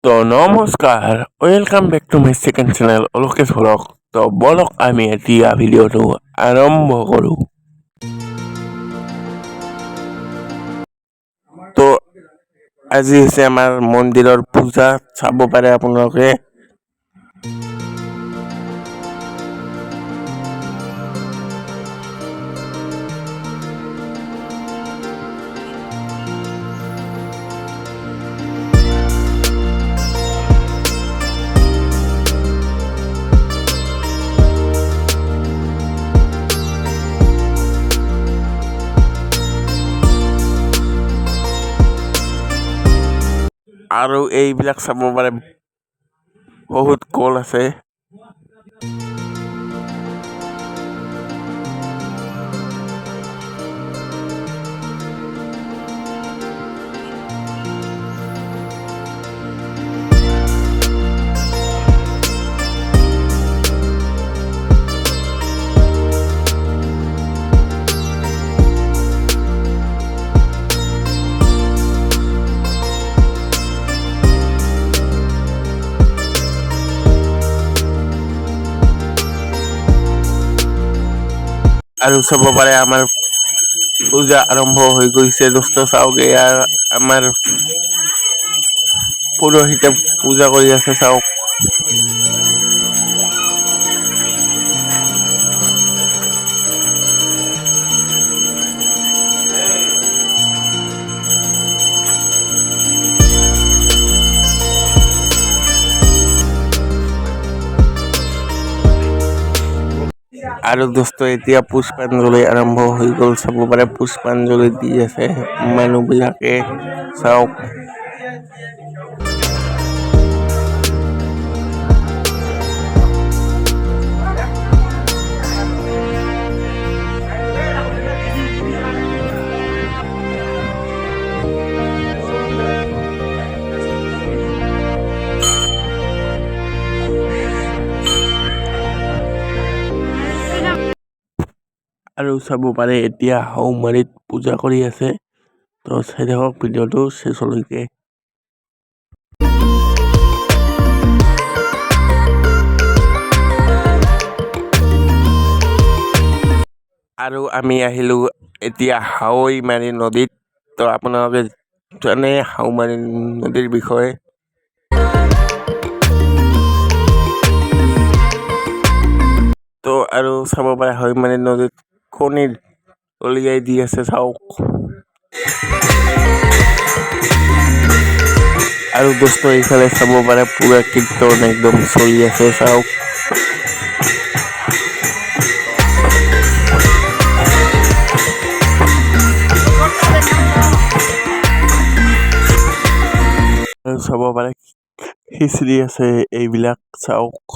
তো নমস্কাৰ, welcome back to my second channel Alokesh vlog. তো বলক আমি এতিয়া ভিডিঅ'টো আৰম্ভ কৰোঁ। তো আজি হৈছে আমাৰ মন্দিৰৰ পূজা, চাব পাৰে আপোনালোকে। আৰু এইবিলাক চাব পাৰে, বহুত কল আছে। আৰু চাব পাৰে আমাৰ পূজা আৰম্ভ হৈ গৈছে। দোস্ত চাওক, ইয়াৰ আমাৰ পুৰোহিতে পূজা কৰি আছে, চাওক। আৰু দোস্ত এতিয়া পুষ্পাঞ্জলি আৰম্ভ হৈ গ'ল, চাব পাৰে পুষ্পাঞ্জলি দি আছে মানুহবিলাকে, চাওক। আৰু চাব পাৰে এতিয়া হাউমাৰীত পূজা কৰি আছে। তো চাই থাকক ভিডিঅ'টো শেষলৈকে। আৰু আমি আহিলোঁ এতিয়া হাউমাৰী নদীত। তো আপোনালোকে জানে হাউমাৰী নদীৰ বিষয়ে। তো আৰু চাব পাৰে হাউমাৰী নদীত কণী উলিয়াই দি আছে, চাওক। আৰু দোস্ত এইফালে চাব পাৰে পুৰা কীৰ্তন একদম চলি আছে, চাওক। চাব পাৰে খিচিৰি আছে, এইবিলাক চাওক।